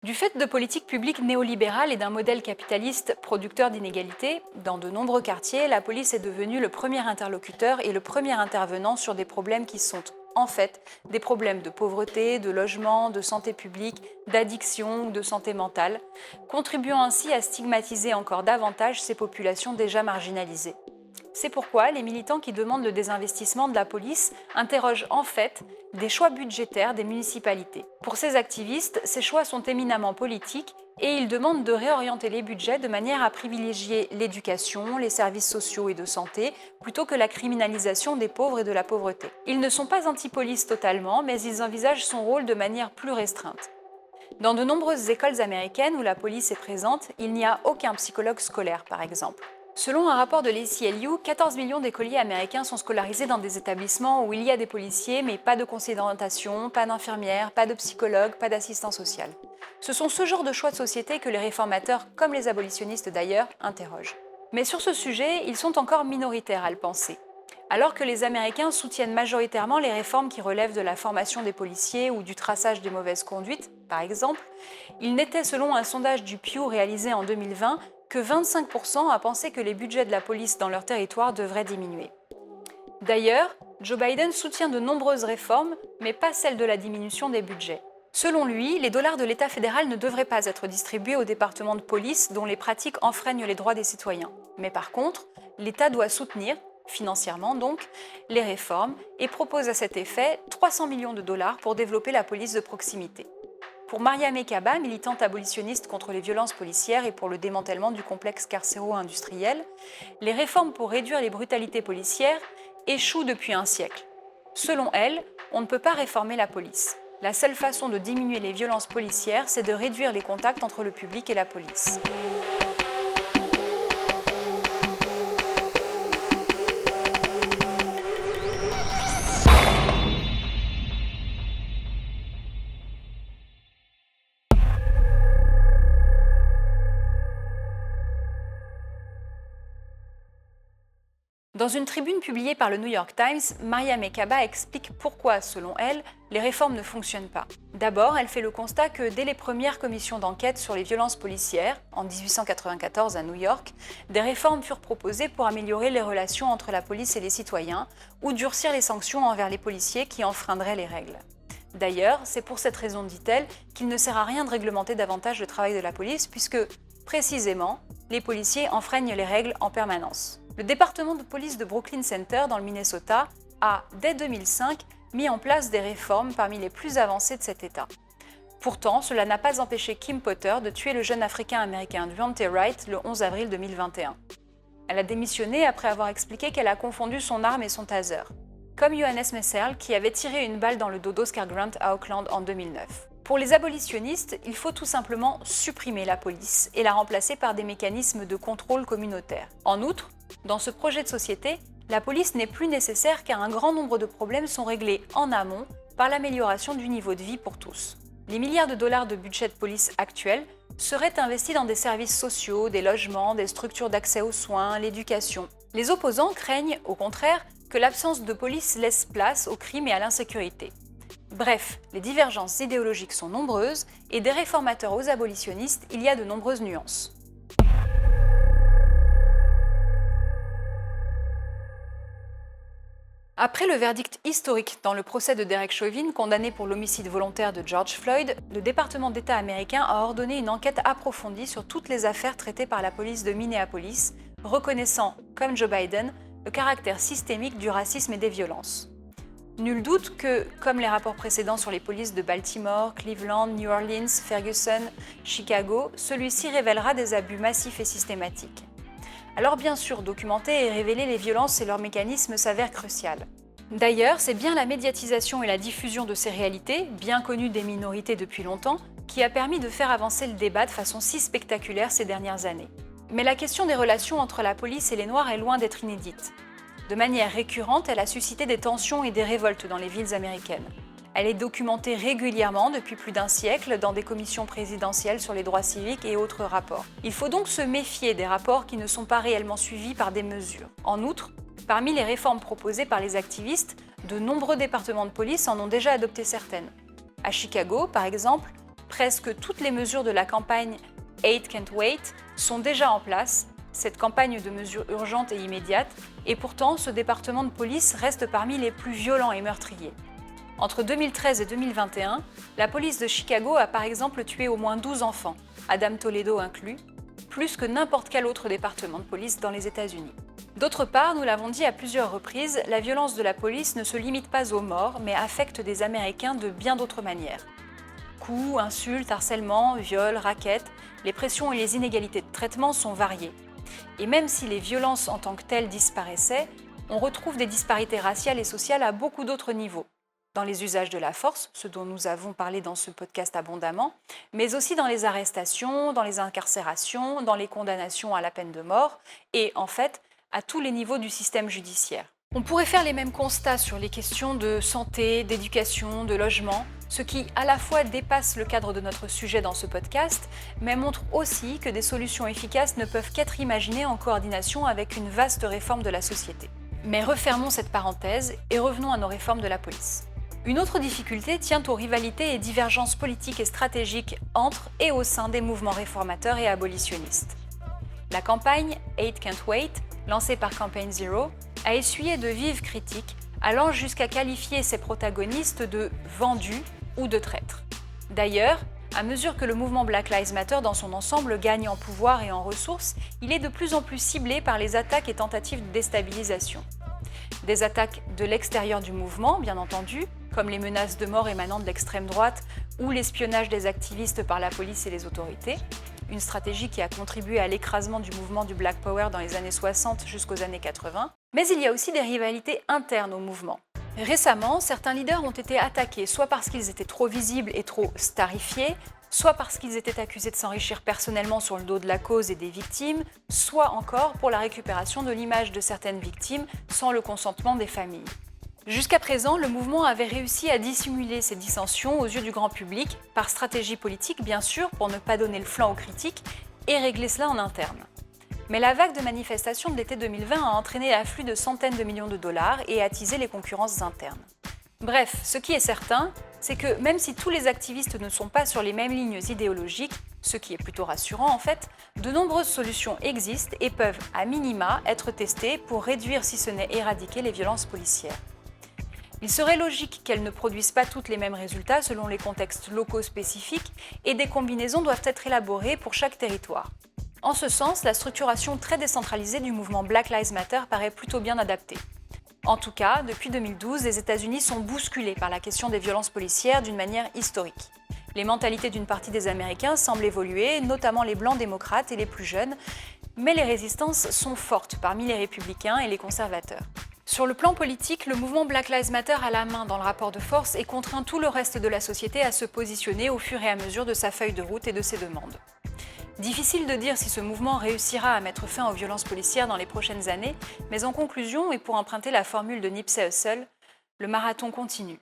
Du fait de politiques publiques néolibérales et d'un modèle capitaliste producteur d'inégalités, dans de nombreux quartiers, la police est devenue le premier interlocuteur et le premier intervenant sur des problèmes qui sont, en fait, des problèmes de pauvreté, de logement, de santé publique, d'addiction ou de santé mentale, contribuant ainsi à stigmatiser encore davantage ces populations déjà marginalisées. C'est pourquoi les militants qui demandent le désinvestissement de la police interrogent en fait des choix budgétaires des municipalités. Pour ces activistes, ces choix sont éminemment politiques et ils demandent de réorienter les budgets de manière à privilégier l'éducation, les services sociaux et de santé, plutôt que la criminalisation des pauvres et de la pauvreté. Ils ne sont pas anti-police totalement, mais ils envisagent son rôle de manière plus restreinte. Dans de nombreuses écoles américaines où la police est présente, il n'y a aucun psychologue scolaire, par exemple. Selon un rapport de l'ACLU, 14 millions d'écoliers américains sont scolarisés dans des établissements où il y a des policiers, mais pas de conseiller d'orientation, pas d'infirmières, pas de psychologue, pas d'assistant social. Ce sont ce genre de choix de société que les réformateurs, comme les abolitionnistes d'ailleurs, interrogent. Mais sur ce sujet, ils sont encore minoritaires à le penser. Alors que les Américains soutiennent majoritairement les réformes qui relèvent de la formation des policiers ou du traçage des mauvaises conduites, par exemple, il n'était, selon un sondage du Pew réalisé en 2020, que 25% a pensé que les budgets de la police dans leur territoire devraient diminuer. D'ailleurs, Joe Biden soutient de nombreuses réformes, mais pas celle de la diminution des budgets. Selon lui, les dollars de l'État fédéral ne devraient pas être distribués aux départements de police dont les pratiques enfreignent les droits des citoyens. Mais par contre, l'État doit soutenir, financièrement donc, les réformes et propose à cet effet 300 millions de dollars pour développer la police de proximité. Pour Maria Mekaba, militante abolitionniste contre les violences policières et pour le démantèlement du complexe carcéro-industriel, les réformes pour réduire les brutalités policières échouent depuis un siècle. Selon elle, on ne peut pas réformer la police. La seule façon de diminuer les violences policières, c'est de réduire les contacts entre le public et la police. Dans une tribune publiée par le New York Times, Maria Mekaba explique pourquoi, selon elle, les réformes ne fonctionnent pas. D'abord, elle fait le constat que dès les premières commissions d'enquête sur les violences policières, en 1894 à New York, des réformes furent proposées pour améliorer les relations entre la police et les citoyens ou durcir les sanctions envers les policiers qui enfreindraient les règles. D'ailleurs, c'est pour cette raison, dit-elle, qu'il ne sert à rien de réglementer davantage le travail de la police puisque, précisément, les policiers enfreignent les règles en permanence. Le département de police de Brooklyn Center, dans le Minnesota, a, dès 2005, mis en place des réformes parmi les plus avancées de cet État. Pourtant, cela n'a pas empêché Kim Potter de tuer le jeune Africain-Américain Daunte Wright le 11 avril 2021. Elle a démissionné après avoir expliqué qu'elle a confondu son arme et son taser, comme Johannes Messerl qui avait tiré une balle dans le dos d'Oscar Grant à Oakland en 2009. Pour les abolitionnistes, il faut tout simplement supprimer la police et la remplacer par des mécanismes de contrôle communautaire. En outre, dans ce projet de société, la police n'est plus nécessaire car un grand nombre de problèmes sont réglés en amont par l'amélioration du niveau de vie pour tous. Les milliards de dollars de budget de police actuels seraient investis dans des services sociaux, des logements, des structures d'accès aux soins, l'éducation. Les opposants craignent, au contraire, que l'absence de police laisse place au crime et à l'insécurité. Bref, les divergences idéologiques sont nombreuses et des réformateurs aux abolitionnistes, il y a de nombreuses nuances. Après le verdict historique dans le procès de Derek Chauvin, condamné pour l'homicide volontaire de George Floyd, le département d'État américain a ordonné une enquête approfondie sur toutes les affaires traitées par la police de Minneapolis, reconnaissant, comme Joe Biden, le caractère systémique du racisme et des violences. Nul doute que, comme les rapports précédents sur les polices de Baltimore, Cleveland, New Orleans, Ferguson, Chicago, celui-ci révélera des abus massifs et systématiques. Alors bien sûr, documenter et révéler les violences et leurs mécanismes s'avère crucial. D'ailleurs, c'est bien la médiatisation et la diffusion de ces réalités, bien connues des minorités depuis longtemps, qui a permis de faire avancer le débat de façon si spectaculaire ces dernières années. Mais la question des relations entre la police et les Noirs est loin d'être inédite. De manière récurrente, elle a suscité des tensions et des révoltes dans les villes américaines. Elle est documentée régulièrement depuis plus d'un siècle dans des commissions présidentielles sur les droits civiques et autres rapports. Il faut donc se méfier des rapports qui ne sont pas réellement suivis par des mesures. En outre, parmi les réformes proposées par les activistes, de nombreux départements de police en ont déjà adopté certaines. À Chicago, par exemple, Presque toutes les mesures de la campagne Hate Can't Wait sont déjà en place, cette campagne de mesures urgentes et immédiates, et pourtant ce département de police reste parmi les plus violents et meurtriers. Entre 2013 et 2021, la police de Chicago a par exemple tué au moins 12 enfants, Adam Toledo inclus, plus que n'importe quel autre département de police dans les États-Unis. D'autre part, nous l'avons dit à plusieurs reprises, la violence de la police ne se limite pas aux morts, mais affecte des Américains de bien d'autres manières. Coups, insultes, harcèlements, viols, rackets, les pressions et les inégalités de traitement sont variées. Et même si les violences en tant que telles disparaissaient, on retrouve des disparités raciales et sociales à beaucoup d'autres niveaux. Dans les usages de la force, ce dont nous avons parlé dans ce podcast abondamment, mais aussi dans les arrestations, dans les incarcérations, dans les condamnations à la peine de mort, et en fait, à tous les niveaux du système judiciaire. On pourrait faire les mêmes constats sur les questions de santé, d'éducation, de logement, ce qui à la fois dépasse le cadre de notre sujet dans ce podcast, mais montre aussi que des solutions efficaces ne peuvent qu'être imaginées en coordination avec une vaste réforme de la société. Mais refermons cette parenthèse et revenons à nos réformes de la police. Une autre difficulté tient aux rivalités et divergences politiques et stratégiques entre et au sein des mouvements réformateurs et abolitionnistes. La campagne Hate Can't Wait, lancée par Campaign Zero, a essuyé de vives critiques, allant jusqu'à qualifier ses protagonistes de vendus ou de traîtres. D'ailleurs, à mesure que le mouvement Black Lives Matter dans son ensemble gagne en pouvoir et en ressources, il est de plus en plus ciblé par les attaques et tentatives de déstabilisation. Des attaques de l'extérieur du mouvement, bien entendu, comme les menaces de mort émanant de l'extrême droite ou l'espionnage des activistes par la police et les autorités, une stratégie qui a contribué à l'écrasement du mouvement du Black Power dans les années 60 jusqu'aux années 80. Mais il y a aussi des rivalités internes au mouvement. Récemment, certains leaders ont été attaqués soit parce qu'ils étaient trop visibles et trop starifiés, soit parce qu'ils étaient accusés de s'enrichir personnellement sur le dos de la cause et des victimes, soit encore pour la récupération de l'image de certaines victimes sans le consentement des familles. Jusqu'à présent, le mouvement avait réussi à dissimuler ces dissensions aux yeux du grand public, par stratégie politique bien sûr, pour ne pas donner le flanc aux critiques, et régler cela en interne. Mais la vague de manifestations de l'été 2020 a entraîné l'afflux de centaines de millions de dollars et attisé les concurrences internes. Bref, ce qui est certain, c'est que même si tous les activistes ne sont pas sur les mêmes lignes idéologiques, ce qui est plutôt rassurant en fait, de nombreuses solutions existent et peuvent, à minima, être testées pour réduire si ce n'est éradiquer les violences policières. Il serait logique qu'elles ne produisent pas toutes les mêmes résultats selon les contextes locaux spécifiques et des combinaisons doivent être élaborées pour chaque territoire. En ce sens, la structuration très décentralisée du mouvement Black Lives Matter paraît plutôt bien adaptée. En tout cas, depuis 2012, les États-Unis sont bousculés par la question des violences policières d'une manière historique. Les mentalités d'une partie des Américains semblent évoluer, notamment les blancs démocrates et les plus jeunes, mais les résistances sont fortes parmi les républicains et les conservateurs. Sur le plan politique, le mouvement Black Lives Matter a la main dans le rapport de force et contraint tout le reste de la société à se positionner au fur et à mesure de sa feuille de route et de ses demandes. Difficile de dire si ce mouvement réussira à mettre fin aux violences policières dans les prochaines années, mais en conclusion, et pour emprunter la formule de Nipsey Hussle, le marathon continue.